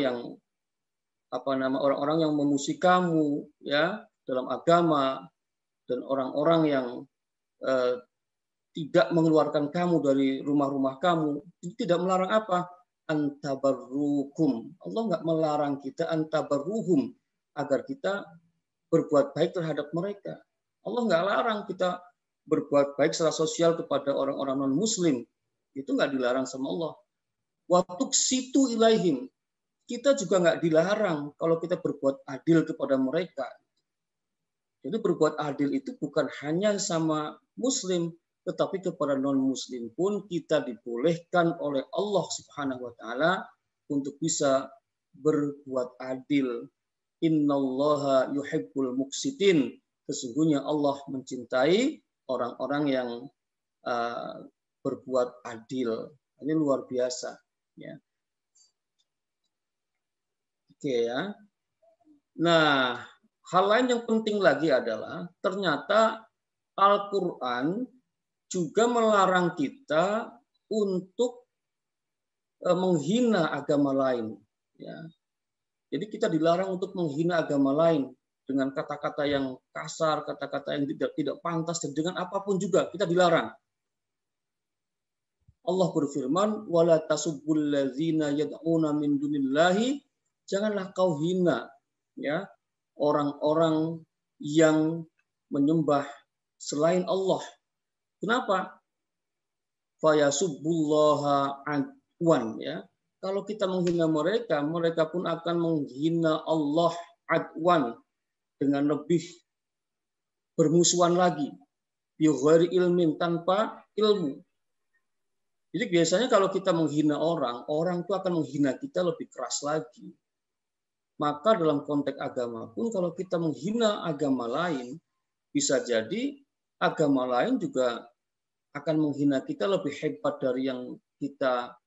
yang memusuhi kamu ya dalam agama dan orang-orang yang tidak mengeluarkan kamu dari rumah-rumah kamu. Itu tidak melarang apa? Antabarrukum. Allah nggak melarang kita antabarruhum agar kita berbuat baik terhadap mereka. Allah nggak larang kita berbuat baik secara sosial kepada orang-orang non-muslim. Itu nggak dilarang sama Allah. Wa tuqsitu ilaihim. Kita juga nggak dilarang kalau kita berbuat adil kepada mereka. Jadi berbuat adil itu bukan hanya sama muslim, tetapi kepada non-muslim pun kita dibolehkan oleh Allah Subhanahu wa taala untuk bisa berbuat adil. Innallaha yuhibbul muqsitin. Sesungguhnya Allah mencintai orang-orang yang berbuat adil. Ini luar biasa ya. Oke ya. Nah, hal lain yang penting lagi adalah ternyata Al-Qur'an juga melarang kita untuk menghina agama lain ya. Jadi kita dilarang untuk menghina agama lain dengan kata-kata yang kasar, kata-kata yang tidak pantas, dan dengan apapun juga kita dilarang. Allah berfirman, "Wala tasubbul ladzina yad'una min dunillahi", janganlah kau hina ya orang-orang yang menyembah selain Allah. Kenapa? Fayasubbullaha adwan ya. Kalau kita menghina mereka, mereka pun akan menghina Allah adwan, dengan lebih bermusuhan lagi, bi ghairi ilmin, tanpa ilmu. Jadi biasanya kalau kita menghina orang, orang itu akan menghina kita lebih keras lagi. Maka dalam konteks agama pun kalau kita menghina agama lain, bisa jadi agama lain juga akan menghina kita lebih hebat dari yang kita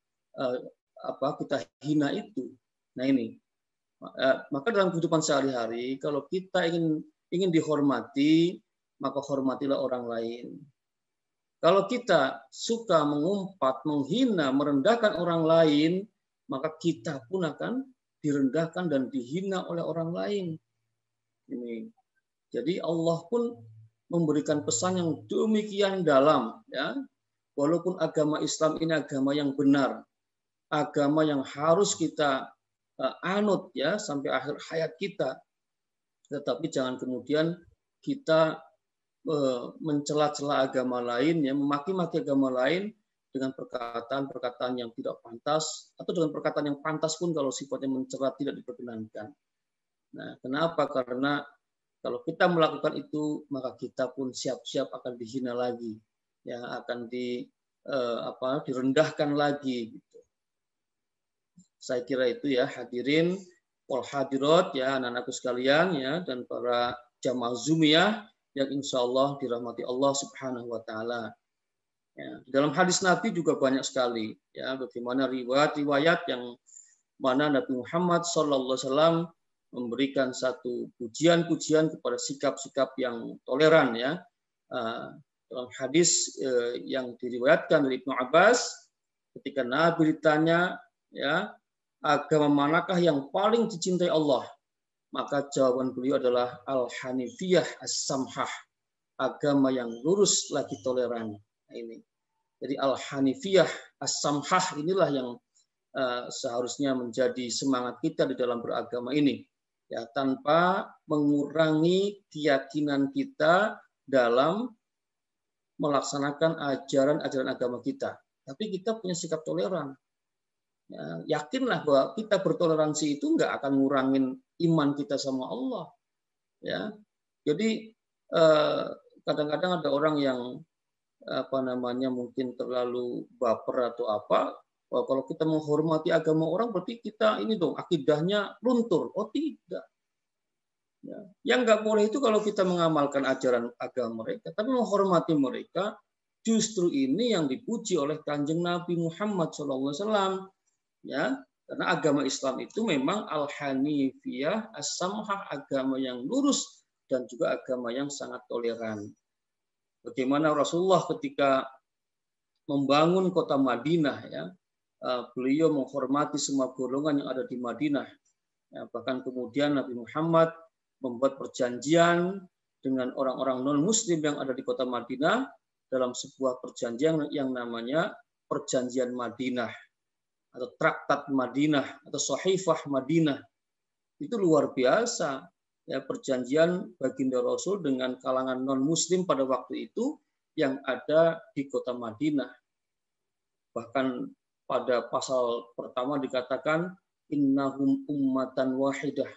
kita hina itu. Nah ini. Maka dalam kehidupan sehari-hari, kalau kita ingin dihormati, maka hormatilah orang lain. Kalau kita suka mengumpat, menghina, merendahkan orang lain, maka kita pun akan direndahkan dan dihina oleh orang lain. Ini. Jadi Allah pun memberikan pesan yang demikian dalam, ya. Walaupun agama Islam ini agama yang benar, agama yang harus kita anut ya sampai akhir hayat kita, tetapi jangan kemudian kita mencela-cela agama lain, ya, memaki-maki agama lain dengan perkataan-perkataan yang tidak pantas, atau dengan perkataan yang pantas pun kalau sifatnya mencela tidak diperkenankan. Nah, kenapa? Karena kalau kita melakukan itu, maka kita pun siap-siap akan dihina lagi, ya, akan direndahkan lagi. Gitu. Saya kira itu ya hadirin wal hadirat ya anak-anakku sekalian ya dan para jamaah Zoom ya yang insya Allah dirahmati Allah Subhanahu wa taala. Ya, di dalam hadis Nabi juga banyak sekali ya bagaimana riwayat-riwayat yang mana Nabi Muhammad SAW memberikan satu pujian-pujian kepada sikap-sikap yang toleran ya. Dalam hadis yang diriwayatkan dari Ibnu Abbas, ketika Nabi ditanya ya agama manakah yang paling dicintai Allah, maka jawaban beliau adalah al-hanifiyah as-samhah, agama yang lurus lagi toleran. Nah, ini jadi al-hanifiyah as-samhah inilah yang seharusnya menjadi semangat kita di dalam beragama ini ya, tanpa mengurangi keyakinan kita dalam melaksanakan ajaran-ajaran agama kita, tapi kita punya sikap toleran ya, yakinlah bahwa kita bertoleransi itu nggak akan ngurangin iman kita sama Allah ya. Jadi kadang-kadang ada orang yang mungkin terlalu baper atau apa. Kalau kita menghormati agama orang berarti kita ini dong akidahnya luntur. Oh tidak. Ya. Yang nggak boleh itu kalau kita mengamalkan ajaran agama mereka, tapi menghormati mereka, justru ini yang dipuji oleh Kanjeng Nabi Muhammad SAW. Ya, karena agama Islam itu memang al-hanifiyah as-samhah, agama yang lurus dan juga agama yang sangat toleran. Bagaimana Rasulullah ketika membangun kota Madinah ya, beliau menghormati semua golongan yang ada di Madinah. Ya, bahkan kemudian Nabi Muhammad membuat perjanjian dengan orang-orang non-Muslim yang ada di kota Madinah dalam sebuah perjanjian yang namanya Perjanjian Madinah atau Traktat Madinah atau Sahifah Madinah. Itu luar biasa. Ya, perjanjian baginda Rasul dengan kalangan non-Muslim pada waktu itu yang ada di kota Madinah. Bahkan pada pasal pertama dikatakan innahum ummatan wahidah.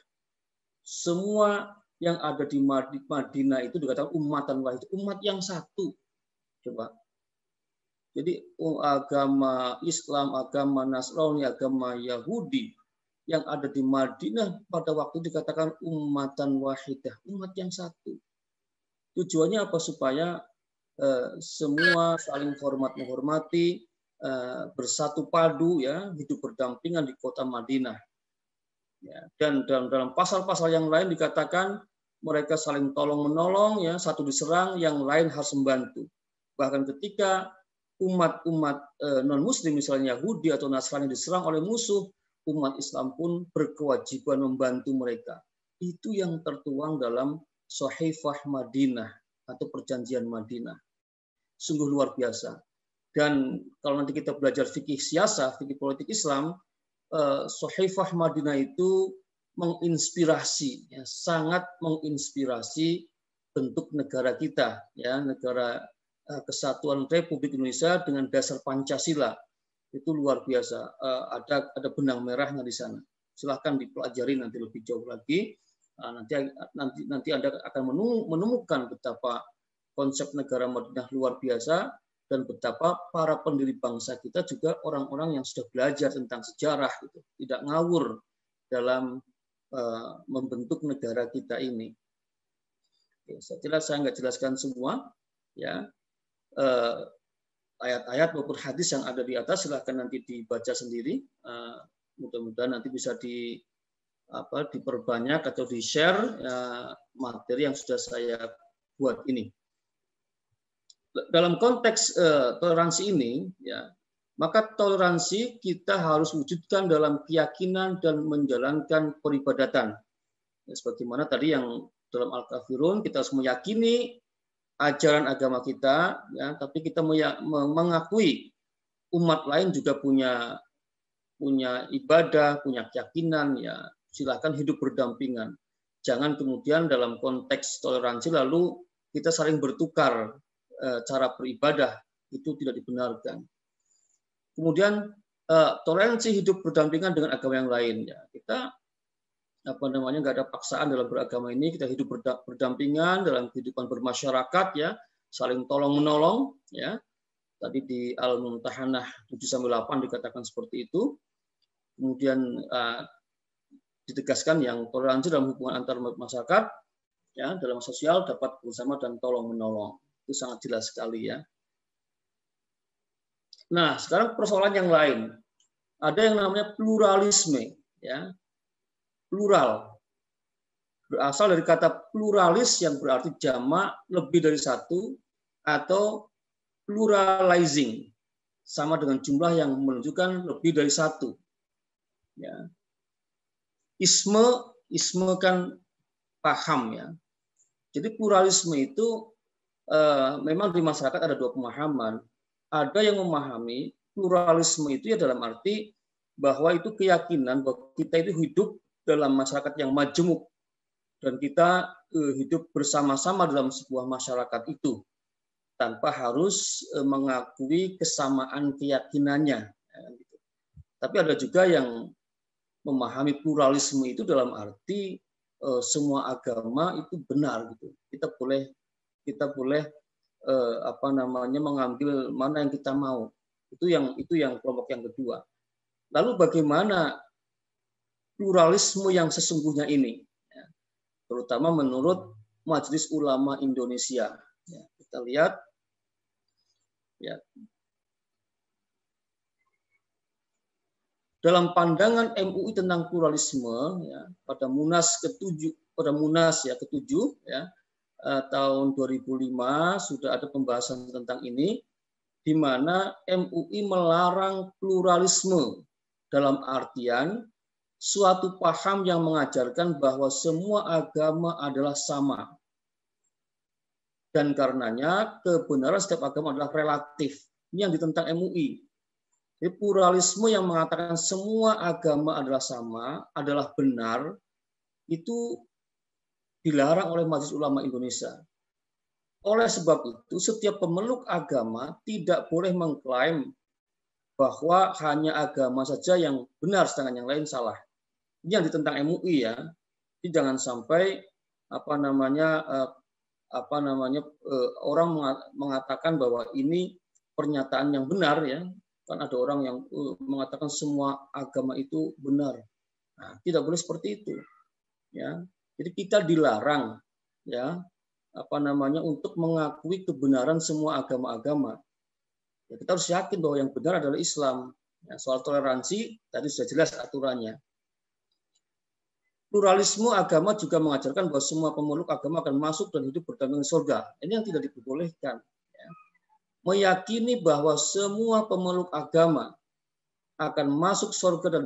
Semua yang ada di Madinah itu dikatakan ummatan wahidah, umat yang satu. Coba. Jadi agama Islam, agama Nasrani, agama Yahudi yang ada di Madinah pada waktu dikatakan ummatan wahidah, umat yang satu. Tujuannya apa? Supaya semua saling hormat menghormati, bersatu padu ya, hidup berdampingan di kota Madinah. Ya, dan dalam pasal-pasal yang lain dikatakan mereka saling tolong menolong ya, satu diserang yang lain harus membantu. Bahkan ketika umat-umat non-Muslim misalnya Yahudi atau Nasrani diserang oleh musuh, umat Islam pun berkewajiban membantu mereka. Itu yang tertuang dalam Sahifah Madinah atau Perjanjian Madinah. Sungguh luar biasa. Dan kalau nanti kita belajar fikih siasah, fikih politik Islam, Sahifah Madinah itu menginspirasi, ya, sangat menginspirasi bentuk negara kita, ya, negara Kesatuan Republik Indonesia dengan dasar Pancasila. Itu luar biasa. Ada benang merahnya di sana. Silahkan dipelajari nanti lebih jauh lagi. Nanti Anda akan menemukan betapa konsep negara Madinah luar biasa dan betapa para pendiri bangsa kita juga orang-orang yang sudah belajar tentang sejarah, gitu. Tidak ngawur dalam membentuk negara kita ini. Oke, saya kira saya nggak jelaskan semua, ya. Ayat-ayat maupun hadis yang ada di atas silahkan nanti dibaca sendiri. Mudah-mudahan nanti bisa diperbanyak atau di-share materi yang sudah saya buat ini. Dalam konteks toleransi ini, ya, maka toleransi kita harus wujudkan dalam keyakinan dan menjalankan peribadatan. Ya, sebagaimana tadi yang dalam Al-Kafirun kita harus meyakini ajaran agama kita, ya, tapi kita mengakui umat lain juga punya ibadah, punya keyakinan, ya silakan hidup berdampingan. Jangan kemudian dalam konteks toleransi lalu kita saling bertukar cara beribadah, itu tidak dibenarkan. Kemudian toleransi hidup berdampingan dengan agama yang lain, ya kita nggak ada paksaan dalam beragama ini, kita hidup berdampingan dalam kehidupan bermasyarakat, ya saling tolong menolong, ya tadi di Al-Mumtahanah 7-8 dikatakan seperti itu. Kemudian ditegaskan yang toleransi dalam hubungan antar masyarakat, ya dalam sosial dapat bersama dan tolong menolong, itu sangat jelas sekali, ya. Nah, sekarang persoalan yang lain. Ada yang namanya pluralisme, ya. Plural. Berasal dari kata pluralis yang berarti jamak lebih dari satu, atau pluralizing sama dengan jumlah yang menunjukkan lebih dari satu. Ya. Isme kan paham, ya. Jadi pluralisme itu memang di masyarakat ada dua pemahaman. Ada yang memahami pluralisme itu ya dalam arti bahwa itu keyakinan bahwa kita itu hidup dalam masyarakat yang majemuk dan kita hidup bersama-sama dalam sebuah masyarakat itu tanpa harus mengakui kesamaan keyakinannya. Tapi ada juga yang memahami pluralisme itu dalam arti semua agama itu benar gitu. Kita boleh mengambil mana yang kita mau. Itu yang kelompok yang kedua. Lalu bagaimana pluralisme yang sesungguhnya ini? Ya, terutama menurut Majelis Ulama Indonesia. Ya, kita lihat ya. Dalam pandangan MUI tentang pluralisme ya, pada Munas ke-7 ya, tahun 2005 sudah ada pembahasan tentang ini, di mana MUI melarang pluralisme dalam artian suatu paham yang mengajarkan bahwa semua agama adalah sama. Dan karenanya kebenaran setiap agama adalah relatif. Ini yang ditentang MUI. Jadi pluralisme yang mengatakan semua agama adalah sama, adalah benar, itu dilarang oleh Majelis Ulama Indonesia. Oleh sebab itu, setiap pemeluk agama tidak boleh mengklaim bahwa hanya agama saja yang benar, sedangkan yang lain salah. Ini yang ditentang MUI ya. Jadi jangan sampai orang mengatakan bahwa ini pernyataan yang benar ya. Kan ada orang yang mengatakan semua agama itu benar. Nah, tidak boleh seperti itu. Ya. Jadi kita dilarang ya untuk mengakui kebenaran semua agama-agama. Ya, kita harus yakin bahwa yang benar adalah Islam. Ya, soal toleransi tadi sudah jelas aturannya. Pluralisme agama juga mengajarkan bahwa semua pemeluk agama akan masuk dan hidup berdampingan surga. Ini yang tidak diperbolehkan. Ya. Meyakini bahwa semua pemeluk agama akan masuk surga dan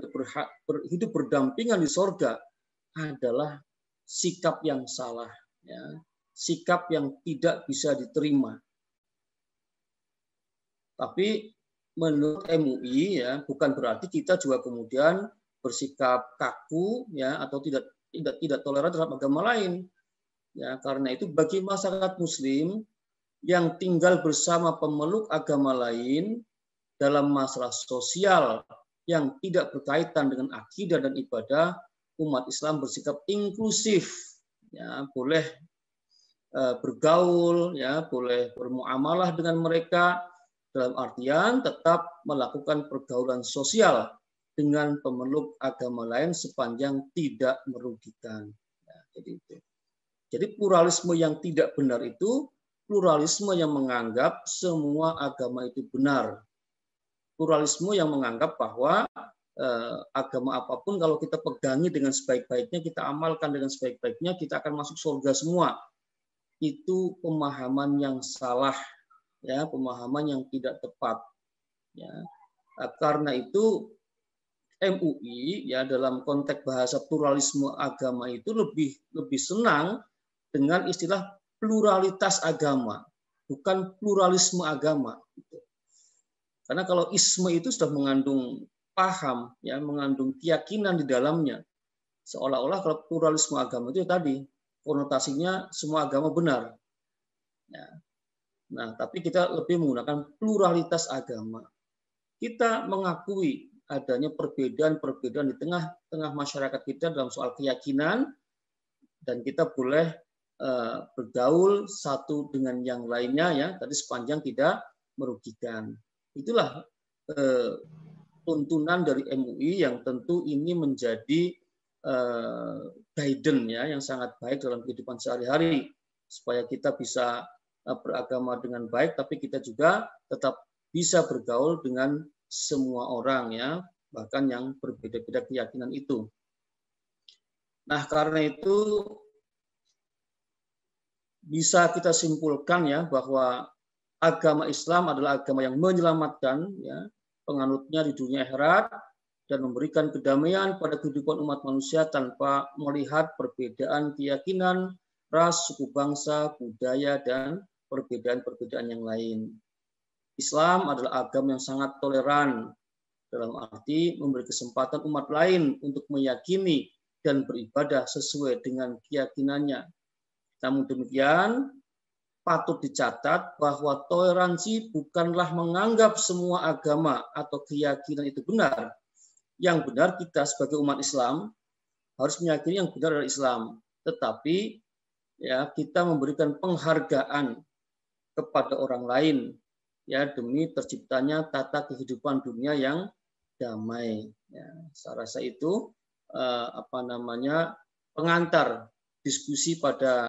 hidup berdampingan di surga adalah sikap yang salah, ya. Sikap yang tidak bisa diterima. Tapi menurut MUI ya bukan berarti kita juga kemudian bersikap kaku ya atau tidak toleran terhadap agama lain. Ya, karena itu bagi masyarakat Muslim yang tinggal bersama pemeluk agama lain dalam masalah sosial yang tidak berkaitan dengan akidah dan ibadah, umat Islam bersikap inklusif, ya, boleh bergaul, ya, boleh bermuamalah dengan mereka dalam artian tetap melakukan pergaulan sosial dengan pemeluk agama lain sepanjang tidak merugikan. Ya, jadi pluralisme yang tidak benar itu pluralisme yang menganggap semua agama itu benar. Pluralisme yang menganggap bahwa agama apapun kalau kita pegangi dengan sebaik-baiknya, kita amalkan dengan sebaik-baiknya, kita akan masuk surga semua. Itu pemahaman yang salah, ya, pemahaman yang tidak tepat. Ya. Karena itu MUI ya dalam konteks bahasa pluralisme agama itu lebih senang dengan istilah pluralitas agama, bukan pluralisme agama. Karena kalau isme itu sudah mengandung paham, ya, mengandung keyakinan di dalamnya. Seolah-olah kalau pluralisme agama itu tadi konotasinya semua agama benar. Ya. Nah, tapi kita lebih menggunakan pluralitas agama. Kita mengakui adanya perbedaan-perbedaan di tengah-tengah masyarakat kita dalam soal keyakinan, dan kita boleh bergaul satu dengan yang lainnya ya tadi sepanjang tidak merugikan. Itulah tuntunan dari MUI yang tentu ini menjadi guidance ya yang sangat baik dalam kehidupan sehari-hari supaya kita bisa beragama dengan baik tapi kita juga tetap bisa bergaul dengan semua orang ya, bahkan yang berbeda-beda keyakinan itu. Nah, karena itu bisa kita simpulkan ya bahwa agama Islam adalah agama yang menyelamatkan ya penganutnya di dunia akhirat dan memberikan kedamaian pada kehidupan umat manusia tanpa melihat perbedaan keyakinan, ras, suku bangsa, budaya, dan perbedaan-perbedaan yang lain. Islam adalah agama yang sangat toleran, dalam arti memberi kesempatan umat lain untuk meyakini dan beribadah sesuai dengan keyakinannya. Namun demikian, patut dicatat bahwa toleransi bukanlah menganggap semua agama atau keyakinan itu benar. Yang benar kita sebagai umat Islam harus meyakini yang benar adalah Islam. Tetapi ya kita memberikan penghargaan kepada orang lain ya demi terciptanya tata kehidupan dunia yang damai. Ya, saya rasa itu pengantar diskusi pada